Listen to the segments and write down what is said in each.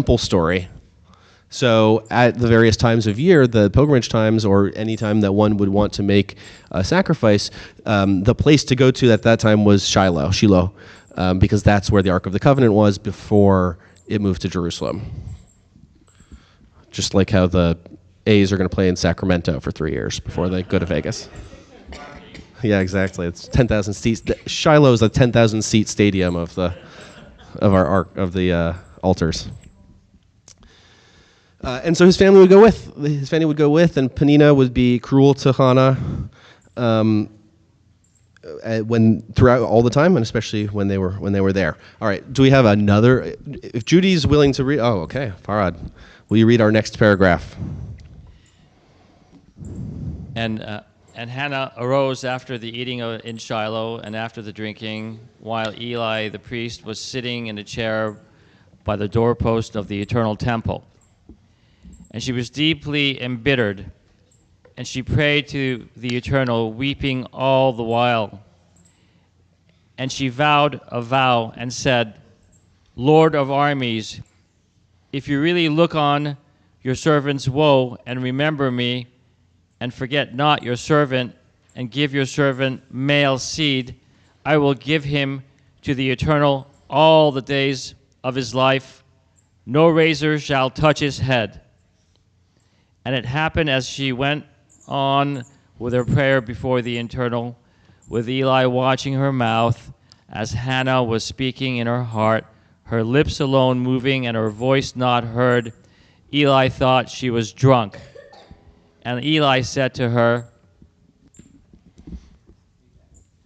temple story. So at the various times of year, the pilgrimage times, or any time that one would want to make a sacrifice, the place to go to at that time was Shiloh, because that's where the Ark of the Covenant was before it moved to Jerusalem. Just like how the A's are going to play in Sacramento for 3 years before they go to Vegas. Yeah, exactly. It's 10,000 seats. Shiloh is a 10,000 seat stadium of the altars. And so his family would go with. And Peninnah would be cruel to Hannah throughout all the time, and especially when they were there. All right. Do we have another? If Judy's willing to read, oh, okay. Farad, will you read our next paragraph? And Hannah arose after the eating in Shiloh and after the drinking, while Eli the priest was sitting in a chair by the doorpost of the eternal temple. And she was deeply embittered, and she prayed to the Eternal, weeping all the while. And she vowed a vow and said, Lord of armies, if you really look on your servant's woe and remember me, and forget not your servant, and give your servant male seed, I will give him to the Eternal all the days of his life. No razor shall touch his head. And it happened as she went on with her prayer before the Eternal, with Eli watching her mouth, as Hannah was speaking in her heart, her lips alone moving and her voice not heard. Eli thought she was drunk. And Eli said to her,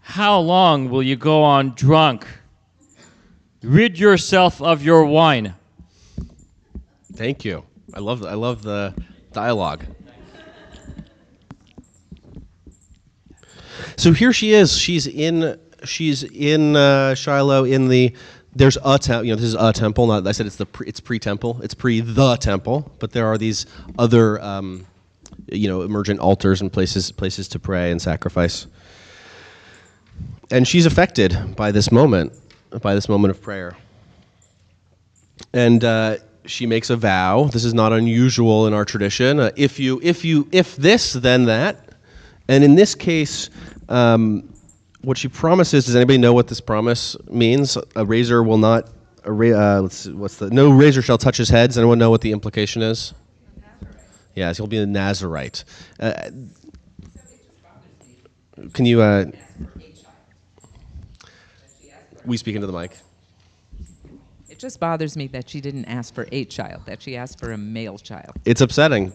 how long will you go on drunk? Rid yourself of your wine. Thank you. I love the dialogue. So here she is. She's in Shiloh. There's a temple. This is a temple. Not I said it's pre-temple. It's pre the temple. But there are these other emergent altars and places to pray and sacrifice. And she's affected by this moment of prayer. And she makes a vow. This is not unusual in our tradition. If this, then that. And in this case, what she promises, does anybody know what this promise means? A razor will not, no razor shall touch his head. Does anyone know what the implication is? Yes, he'll be a Nazarite. Can you, we speak into the mic? It just bothers me that she didn't ask for a child, that she asked for a male child. It's upsetting.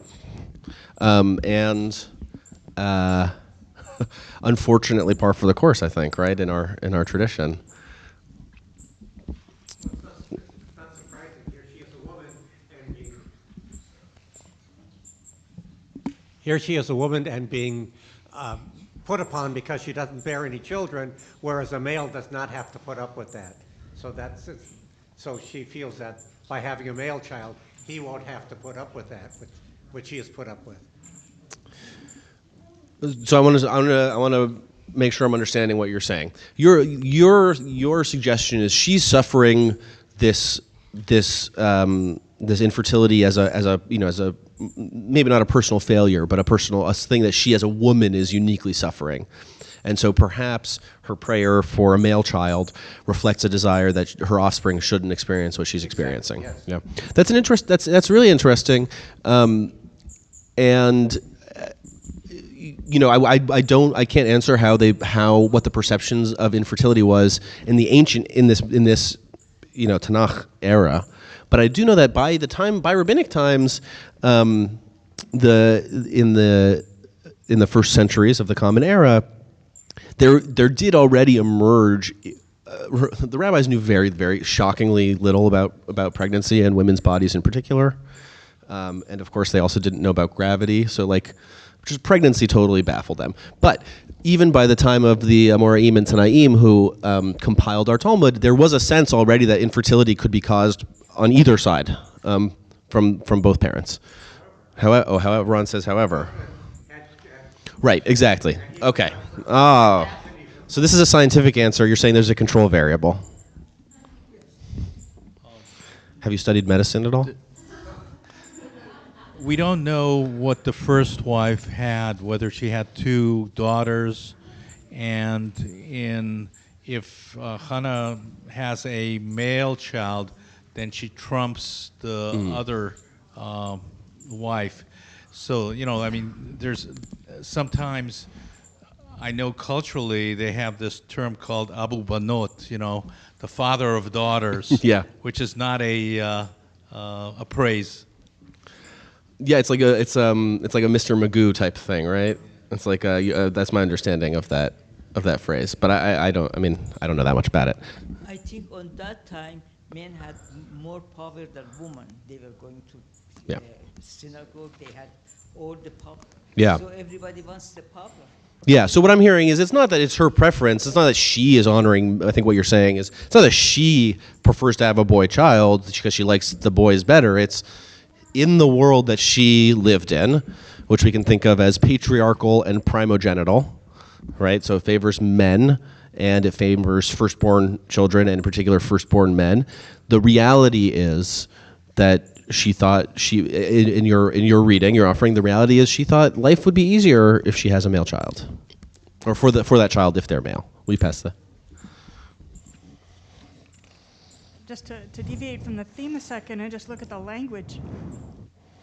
Unfortunately par for the course, I think, right, in our tradition. It's not surprising. Here she is a woman and being put upon because she doesn't bear any children, whereas a male does not have to put up with that. So she feels that by having a male child, he won't have to put up with that, which he has put up with. So I want to make sure I'm understanding what you're saying. Your suggestion is she's suffering this infertility as a maybe not a personal failure, but a thing that she as a woman is uniquely suffering. And so perhaps her prayer for a male child reflects a desire that her offspring shouldn't experience what she's experiencing. Exactly, yes. Yeah, that's really interesting. I can't answer what the perceptions of infertility was in this Tanakh era, but I do know that by rabbinic times, in the first centuries of the Common Era, there did already emerge. The rabbis knew very, very shockingly little about pregnancy and women's bodies in particular, and of course they also didn't know about gravity. So just pregnancy totally baffled them. But even by the time of the Amoraim and Tanaim, who compiled our Talmud, there was a sense already that infertility could be caused on either side, from both parents. However, Ron says, however. Right, exactly. Okay. Oh, so this is a scientific answer. You're saying there's a control variable. Have you studied medicine at all? We don't know what the first wife had, whether she had two daughters, and if Hannah has a male child, then she trumps the other wife. So, I mean, there's sometimes, I know culturally they have this term called Abu Banot, the father of daughters, Yeah. which is not a praise. Yeah, it's like a Mr. Magoo type thing, right? It's like that's my understanding of that phrase. But I don't know that much about it. I think on that time, men had more power than women. They were going to Yeah. synagogue. They had all the power. Yeah. So everybody wants the power. Yeah, so what I'm hearing is it's not that it's her preference. It's not that she is honoring. I think what you're saying is it's not that she prefers to have a boy child because she likes the boys better. It's in the world that she lived in, which we can think of as patriarchal and primogenital, right? So it favors men and it favors firstborn children, and in particular firstborn men. The reality is that she thought in your reading, you're offering, the reality is she thought life would be easier if she has a male child, or for that child if they're male. We pass the. Just to deviate from the theme a second and just look at the language,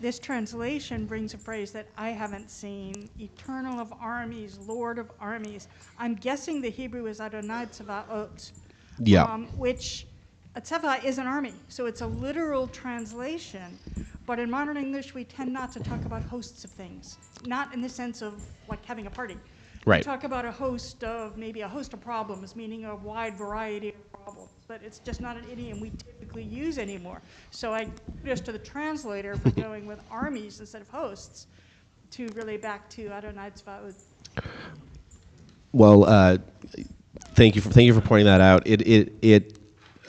this translation brings a phrase that I haven't seen: Eternal of armies, Lord of armies. I'm guessing the Hebrew is Adonai Tzavaot, Yeah. which a tzeva is an army, so it's a literal translation. But in modern English, we tend not to talk about hosts of things, not in the sense of like having a party. Right. We talk about maybe a host of problems, meaning a wide variety of problems, but it's just not an idiom we typically use anymore. So I just to the translator for going with armies instead of hosts to relay back to Adonai Tzvaot. Well, thank you for pointing that out.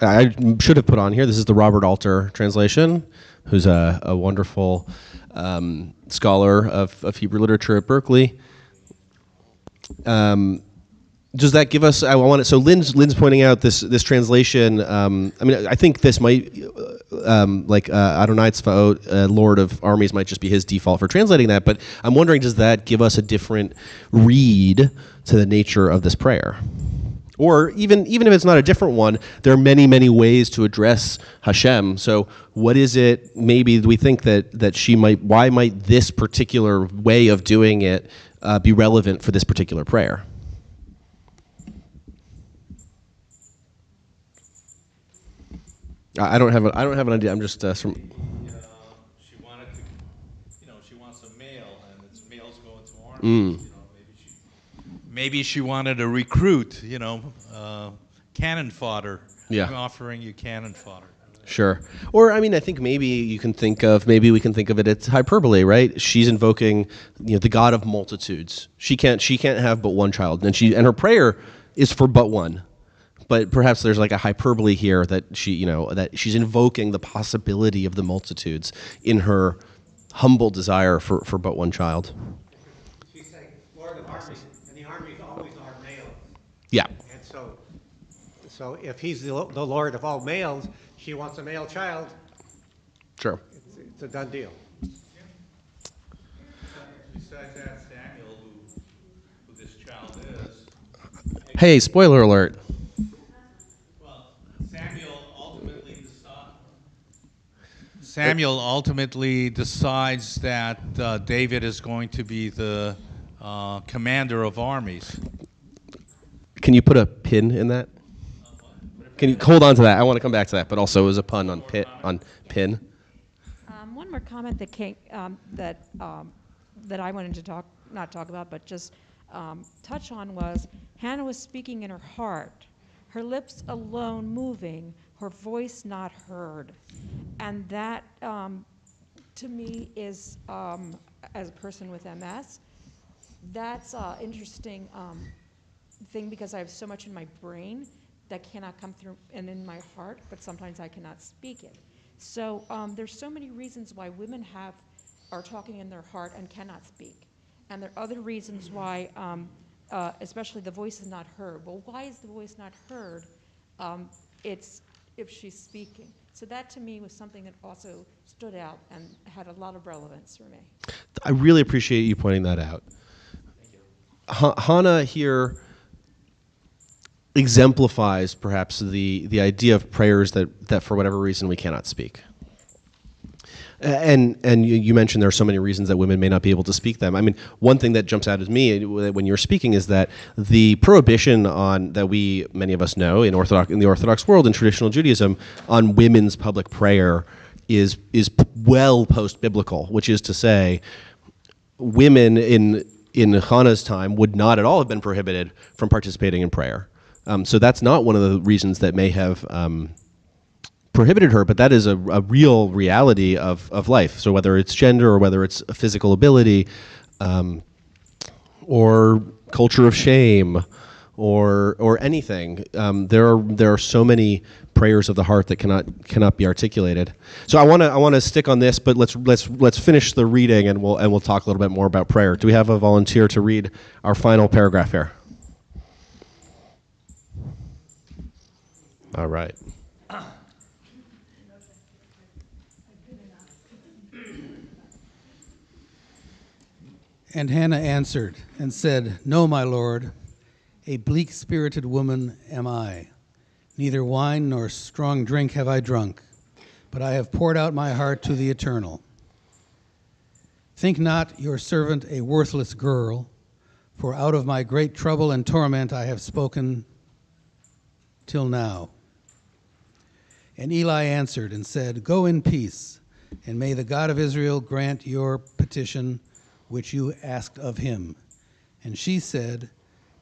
I should have put on here. This is the Robert Alter translation, who's a wonderful scholar of Hebrew literature at Berkeley. Does that give us? I want it. So Lynn's pointing out this translation. I think this might Adonai Tzvaot, Lord of Armies, might just be his default for translating that. But I'm wondering, does that give us a different read to the nature of this prayer? Or even if it's not a different one, there are many ways to address Hashem. So what is it? Maybe we think that she might. Why might this particular way of doing it be relevant for this particular prayer? I don't have an idea. I'm just from. She wanted to, she wants a male, and it's males going to armies. Maybe she wanted to recruit, cannon fodder. Yeah. I'm offering you cannon fodder. Sure. Or I think maybe we can think of it as hyperbole, right? She's invoking, the God of multitudes. She can't have but one child, and her prayer is for but one. But perhaps there's like a hyperbole here that that she's invoking the possibility of the multitudes in her humble desire for but one child. She's saying Lord of armies, and the armies always are male. Yeah. And so if he's the Lord of all males, she wants a male child. Sure. It's a done deal. Besides that, Samuel, who this child is. Hey, spoiler alert. Samuel ultimately decides that David is going to be the commander of armies. Can you put a pin in that? Can you hold on to that? I want to come back to that, but also as a pun on pin. One more comment that came that I wanted to not talk about, but just touch on was Hannah was speaking in her heart, her lips alone moving, her voice not heard, and that to me is as a person with MS, that's an interesting thing because I have so much in my brain that cannot come through and in my heart, but sometimes I cannot speak it. So there's so many reasons why women are talking in their heart and cannot speak. And there are other reasons why, especially the voice is not heard. Well, why is the voice not heard? It's if she's speaking. So that to me was something that also stood out and had a lot of relevance for me. I really appreciate you pointing that out. Hannah here exemplifies perhaps the idea of prayers that for whatever reason we cannot speak. And you mentioned there are so many reasons that women may not be able to speak them. I mean, one thing that jumps out at me when you're speaking is that the prohibition on that many of us know in the Orthodox world in traditional Judaism on women's public prayer is well post-biblical, which is to say, women in Hannah's time would not at all have been prohibited from participating in prayer. So that's not one of the reasons that may have prohibited her, but that is a real reality of life. So whether it's gender or whether it's a physical ability or culture of shame or anything, there are so many prayers of the heart that cannot be articulated. So I want to stick on this, but let's finish the reading and we'll talk a little bit more about prayer. Do we have a volunteer to read our final paragraph here? All right. And Hannah answered and said, "No, my lord, a bleak-spirited woman am I. Neither wine nor strong drink have I drunk, but I have poured out my heart to the Eternal. Think not your servant a worthless girl, for out of my great trouble and torment I have spoken till now." And Eli answered and said, "Go in peace, and may the God of Israel grant your petition which you asked of him." And she said,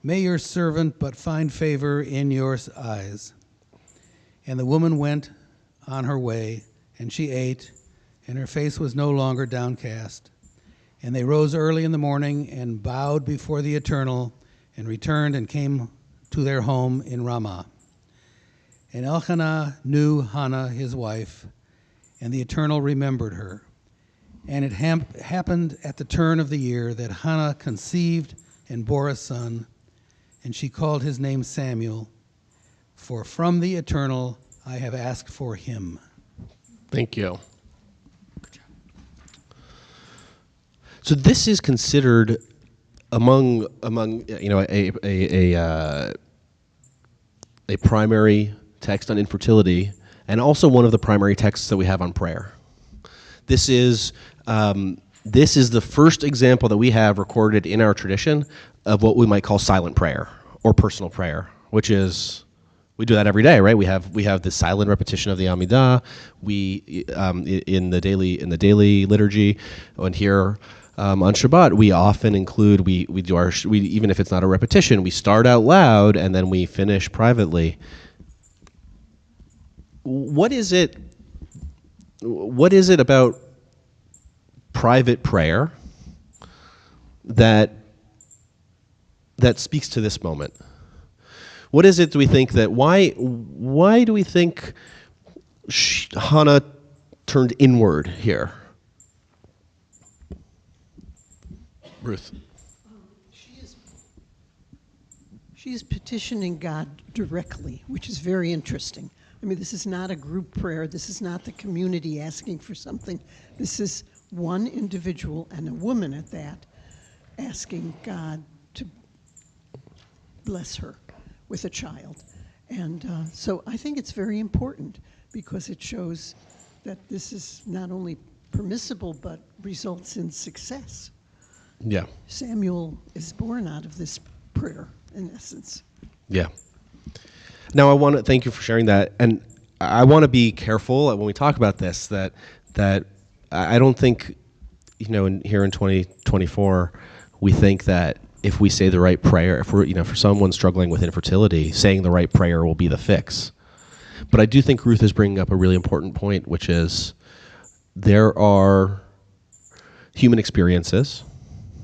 "May your servant but find favor in your eyes." And the woman went on her way, and she ate, and her face was no longer downcast. And they rose early in the morning and bowed before the Eternal, and returned and came to their home in Ramah. And Elkanah knew Hannah his wife, and the Eternal remembered her. And it happened at the turn of the year that Hannah conceived and bore a son, and she called his name Samuel, for from the Eternal I have asked for him. Thank you. So this is considered among a primary text on infertility, and also one of the primary texts that we have on prayer. This is the first example that we have recorded in our tradition of what we might call silent prayer or personal prayer, which is we do that every day, right? We have the silent repetition of the Amidah. We in the daily liturgy, and here on Shabbat we often include we even if it's not a repetition, we start out loud and then we finish privately. What is it about private prayer that speaks to this moment? What is it do we think that why do we think Hannah turned inward here? Ruth. She is petitioning God directly, which is very interesting. I mean, this is not a group prayer. This is not the community asking for something. This is one individual, and a woman at that, asking God to bless her with a child. And so I think it's very important because it shows that this is not only permissible but results in success. Yeah. Samuel is born out of this prayer, in essence. Yeah. Now I want to thank you for sharing that, and I want to be careful when we talk about this that I don't think, here in 2024 we think that if we say the right prayer, if we're for someone struggling with infertility, saying the right prayer will be the fix. But I do think Ruth is bringing up a really important point, which is there are human experiences,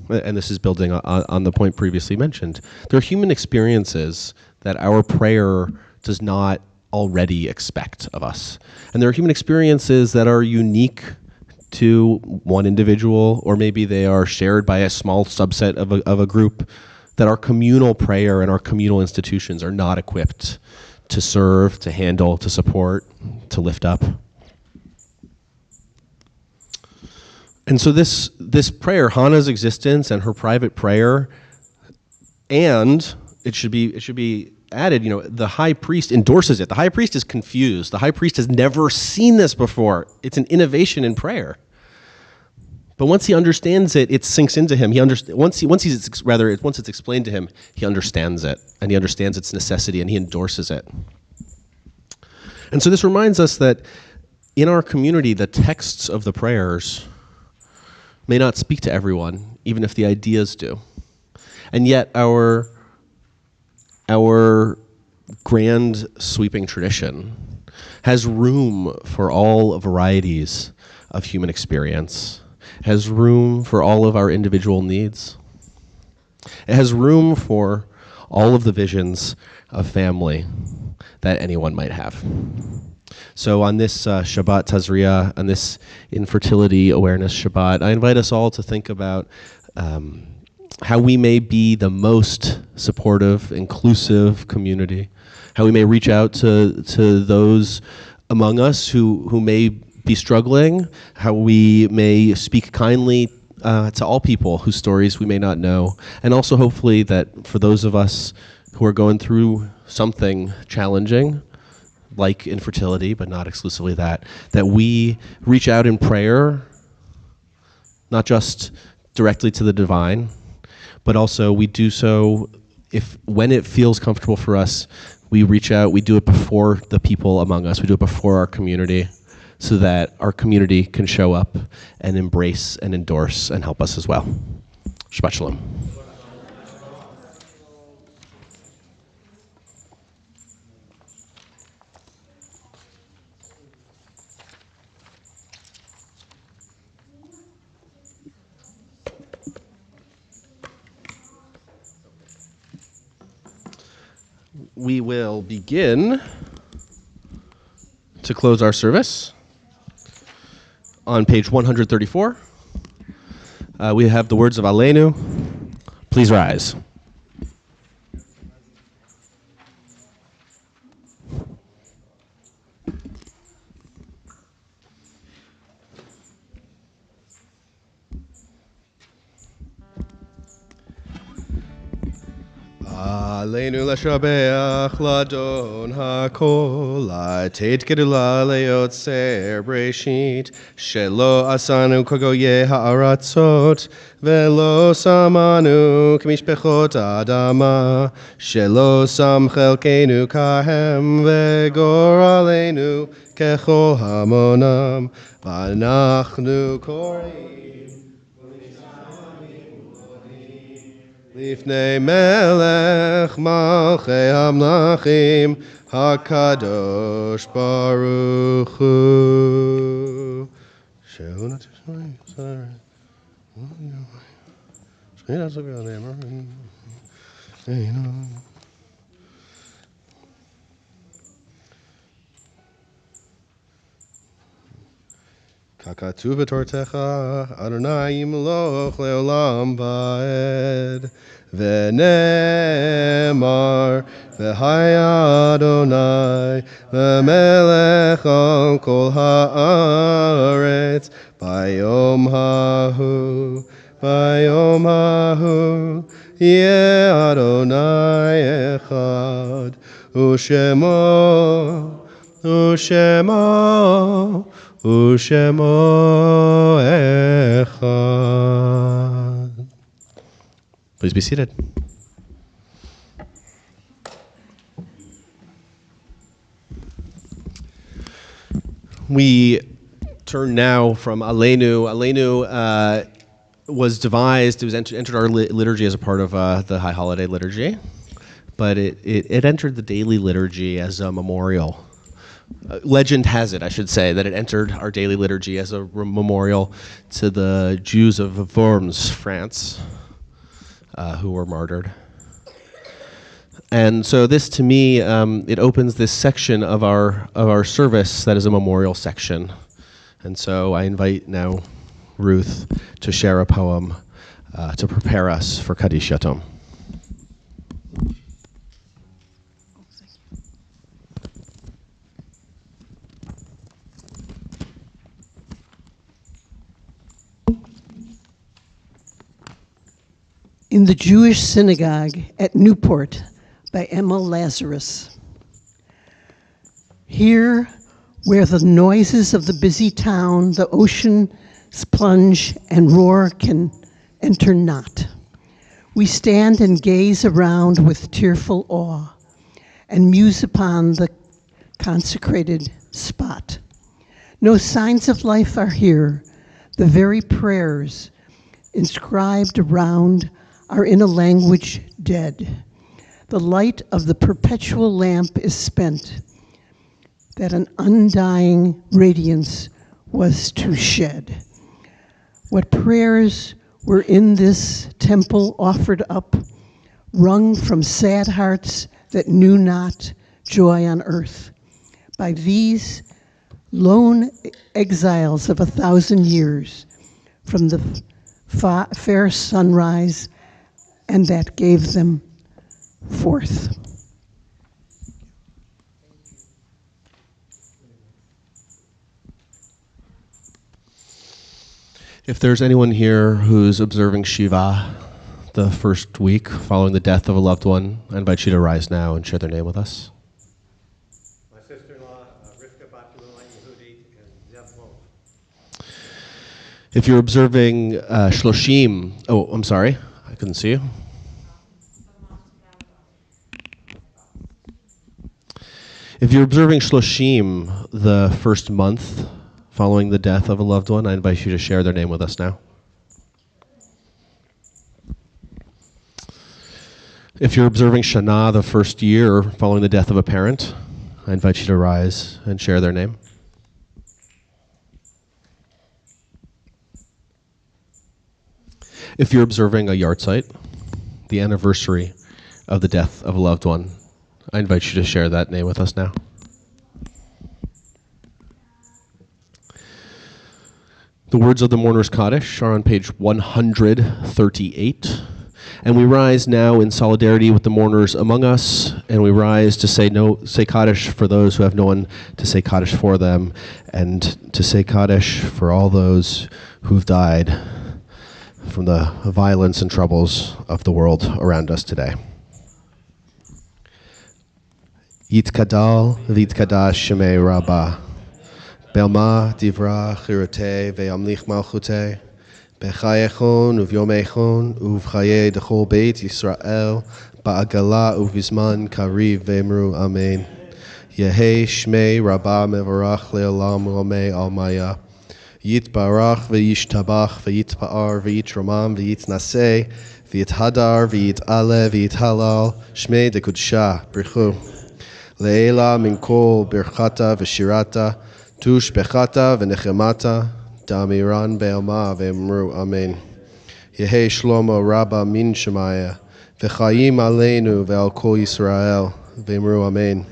and this is building on the point previously mentioned. There are human experiences that our prayer does not already expect of us. And there are human experiences that are unique to one individual, or maybe they are shared by a small subset of a group, that our communal prayer and our communal institutions are not equipped to serve, to handle, to support, to lift up. And so this prayer, Hannah's existence and her private prayer, and it should be added, the high priest endorses it. The high priest is confused. The high priest has never seen this before. It's an innovation in prayer. But once he understands it, it sinks into him. Once it's explained to him, he understands it, and he understands its necessity, and he endorses it. And so this reminds us that in our community, the texts of the prayers may not speak to everyone, even if the ideas do. And yet our grand sweeping tradition has room for all varieties of human experience, has room for all of our individual needs. It has room for all of the visions of family that anyone might have. So on this Shabbat Tazria, on this Infertility Awareness Shabbat, I invite us all to think about how we may be the most supportive, inclusive community, how we may reach out to those among us who may be struggling, how we may speak kindly to all people whose stories we may not know, and also hopefully that for those of us who are going through something challenging, like infertility, but not exclusively that we reach out in prayer, not just directly to the divine, but also we do so when it feels comfortable for us, we reach out, we do it before the people among us, we do it before our community, so that our community can show up and embrace and endorse and help us as well. Shabbat Shalom. We will begin to close our service on page 134. We have the words of Aleinu. Please rise. Aleinu l'shabeach l'adon hakol, l'teit gedula le'yotzer breshit, shelo asanu kagoye ha'aratzot, velo samanu k'mishpechot adama, shelo sam chelkenu kahem, v'goralenu kechol hamonam, v'anachnu korim. Lifnei melech malchei hamlachim hakadosh baruch hu. Kakatu v'tortecha Adonai yimloch leolam va'ed. V'nemar v'haya Adonai v'melech al kol ha'aretz bayom hahu yeh Adonai echad Ushemo echad. Please be seated. We turn now from Aleinu. Aleinu was devised, it was entered our liturgy as a part of the High Holiday liturgy, but it entered the daily liturgy as a memorial. Legend has it, I should say, that it entered our daily liturgy as a memorial to the Jews of Worms, France, who were martyred. And so this, to me, it opens this section of our service that is a memorial section. And so I invite now Ruth to share a poem to prepare us for Kaddish Yatom. in the Jewish synagogue at Newport by Emma Lazarus. Here, where the noises of the busy town, the ocean's plunge and roar can enter not. We stand and gaze around with tearful awe and muse upon the consecrated spot. No signs of life are here. The very prayers inscribed around are in a language dead. The light of the perpetual lamp is spent, that an undying radiance was to shed. What prayers were in this temple offered up, wrung from sad hearts that knew not joy on earth, by these lone exiles of 1,000 years from the fair sunrise, and that gave them forth. If there's anyone here who's observing Shiva the first week following the death of a loved one, I invite you to rise now and share their name with us. My sister-in-law, Rivka Batullah Yehudi, and Zev Wolf. If you're observing Shloshim, oh, I'm sorry, I couldn't see you. If you're observing Shloshim the first month following the death of a loved one, I invite you to share their name with us now. If you're observing Shana the first year following the death of a parent, I invite you to rise and share their name. If you're observing a yahrzeit, the anniversary of the death of a loved one, I invite you to share that name with us now. The words of the Mourner's Kaddish are on page 138. And we rise now in solidarity with the mourners among us, and we rise to say Kaddish for those who have no one to say Kaddish for them, and to say Kaddish for all those who've died from the violence and troubles of the world around us today. Yitkadal v'yitkadash shemei Rabbah. Belma divra chirute ve'amlich malchute. Bechayechon uvyomechon uvchaye dechol beit Yisrael ba'agala uvizman kariv ve'emru amen. Yehei shmei Rabbah mevarach le'olam romei almaya. Yitbarach ve'yishtabach ve'yitpa'ar ve'yitramam ve'yitnaseh ve'yithadar ve'yit'ale ve'yithalal shmei dekudsha brichu. Le'ela min kol birchata v'shirata tush bechata v'nechemata Damiran be'alma ve'emru amen. Yehei shlomo rabba min shemaya v'chayim aleinu ve'al kol Yisrael ve'emru amen.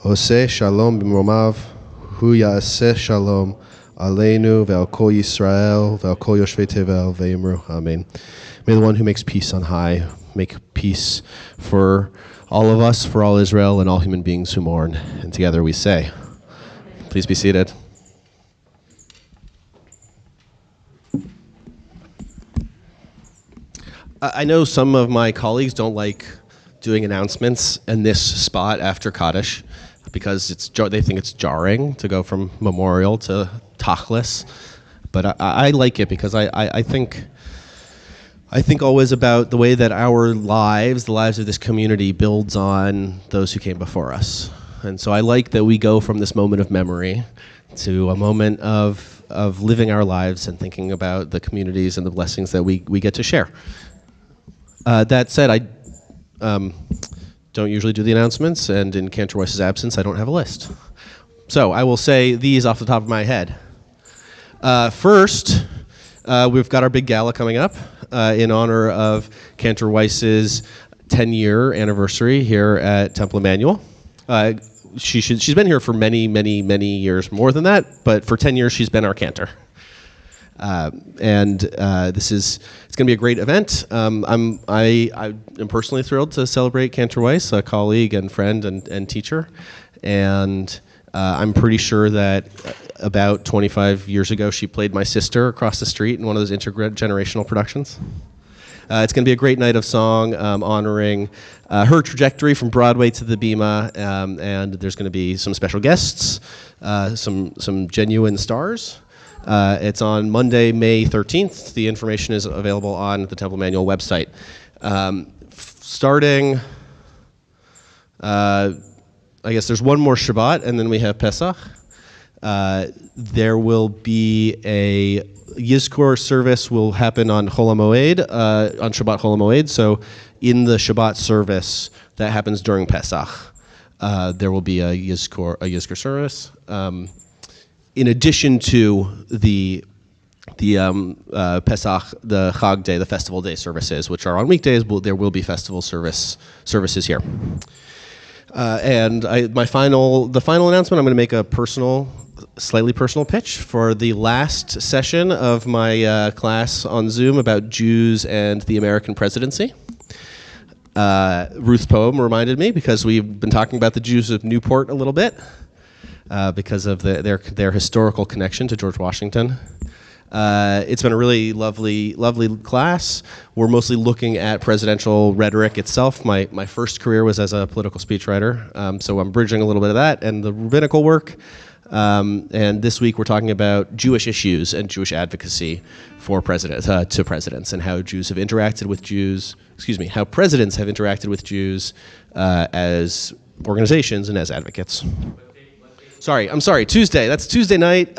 Oseh shalom b'mromav hu ya'aseh shalom aleinu ve'al kol Yisrael ve'al kol yoshvei tevel ve'emru amen. May the one who makes peace on high make peace for all of us, for all Israel, and all human beings who mourn. And together we say, please be seated. I know some of my colleagues don't like doing announcements in this spot after Kaddish because they think it's jarring to go from memorial to tachlis, but I like it because I think always about the way that our lives, the lives of this community, builds on those who came before us. And so I like that we go from this moment of memory to a moment of living our lives and thinking about the communities and the blessings that we get to share. That said, I don't usually do the announcements, and in Cantor Weiss's absence, I don't have a list. So I will say these off the top of my head. First, we've got our big gala coming up in honor of Cantor Weiss's 10-year anniversary here at Temple Emanuel. She's been here for many, many, many years, more than that, but for 10 years she's been our cantor. It's going to be a great event. I am personally thrilled to celebrate Cantor Weiss, a colleague and friend and teacher, and I'm pretty sure that about 25 years ago she played my sister across the street in one of those intergenerational productions. It's going to be a great night of song honoring her trajectory from Broadway to the Bima, and there's going to be some special guests, some genuine stars. It's on Monday, May 13th. The information is available on the Temple Manual website. Starting, I guess there's one more Shabbat, and then we have Pesach. There will be a Yizkor service will happen on Chol HaMoed, on Shabbat Chol HaMoed. So in the Shabbat service that happens during Pesach, there will be a Yizkor service. In addition to the Pesach, the Chag Day, the Festival Day services, which are on weekdays, there will be festival services here. And the final announcement, I'm going to make a slightly personal pitch for the last session of my class on Zoom about Jews and the American presidency. Ruth's poem reminded me, because we've been talking about the Jews of Newport a little bit, because of their historical connection to George Washington. It's been a really lovely class. We're mostly looking at presidential rhetoric itself. My first career was as a political speechwriter, so I'm bridging a little bit of that and the rabbinical work. And this week we're talking about Jewish issues and Jewish advocacy for to presidents, and how Jews have interacted with how presidents have interacted with Jews as organizations and as advocates. I'm sorry, Tuesday. That's Tuesday night,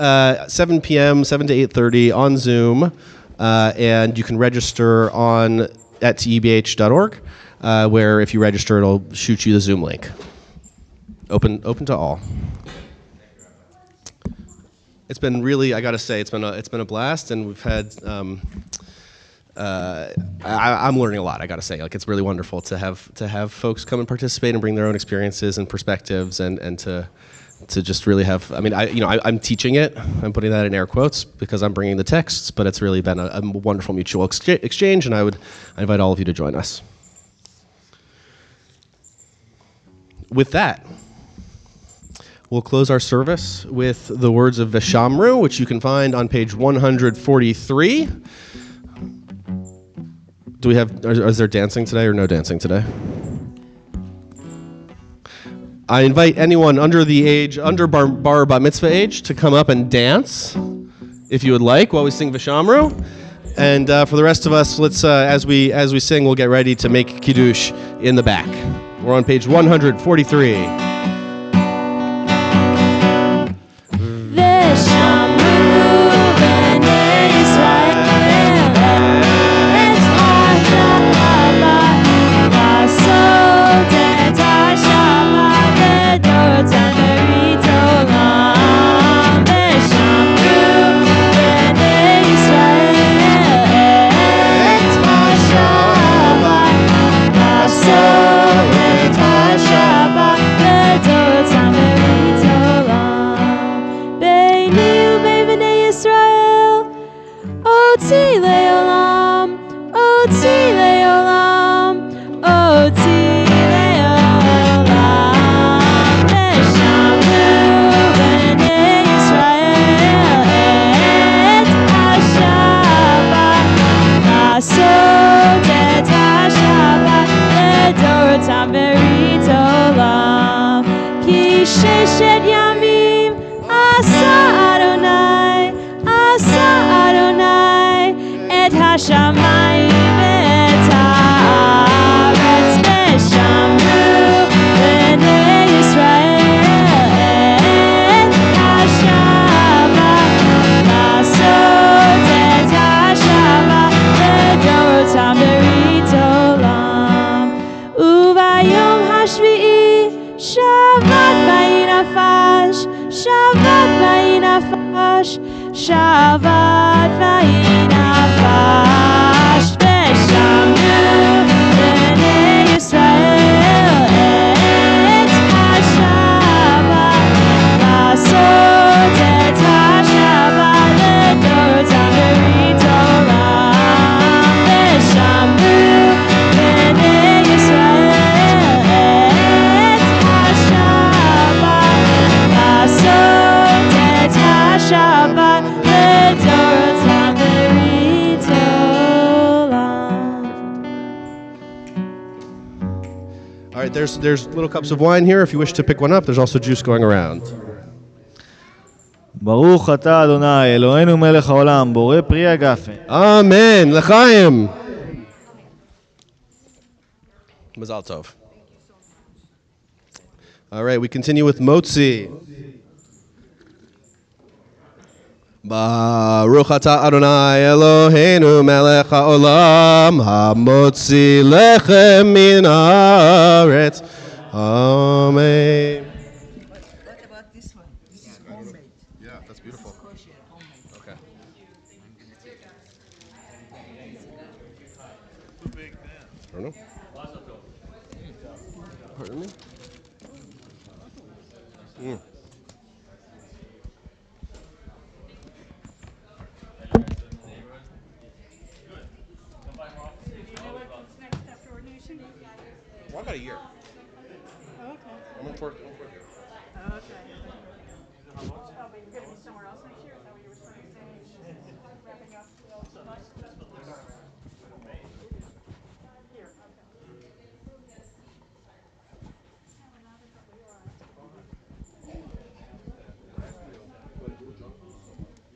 7 p.m., 7 to 8:30 on Zoom. And you can register at tebh.org, where if you register, it'll shoot you the Zoom link. Open to all. It's been really, I got to say, it's been a blast, and we've had. I'm learning a lot. I got to say, it's really wonderful to have folks come and participate and bring their own experiences and perspectives, and to just really have. I'm teaching it. I'm putting that in air quotes because I'm bringing the texts, but it's really been a wonderful mutual exchange, and I invite all of you to join us. With that, we'll close our service with the words of Veshamru, which you can find on page 143. Is there dancing today or no dancing today? I invite anyone under bar bat mitzvah age to come up and dance, if you would like, while we sing Veshamru. And for the rest of us, let's as we sing, we'll get ready to make kiddush in the back. We're on page 143. Shabbat v'inafash v'shamru b'nei Yisrael et ha-Shabbat לעשות את השבת לדורותם ברית עולם ושמרו בני ישראל את השבת לעשות את השבת לדורותם ברית עולם right, there's little cups of wine here if you wish to pick one up. There's also juice going around. ברוך אתה אדוני, אלוהינו מלך העולם, בורא פרי הגפן. Amen. L'chaim. Mazal tov. All right, we continue with motzi. Baruch atah Adonai Eloheinu melech haolam hamotzi lechem min haaretz. Amen. What about this one? This is homemade. Yeah, that's beautiful. Kosher, homemade. Okay. I don't know. Pardon me? Well, I got a year. Okay. I'm in fourth year. Okay. Oh, but you're going to be somewhere else next year? Is that what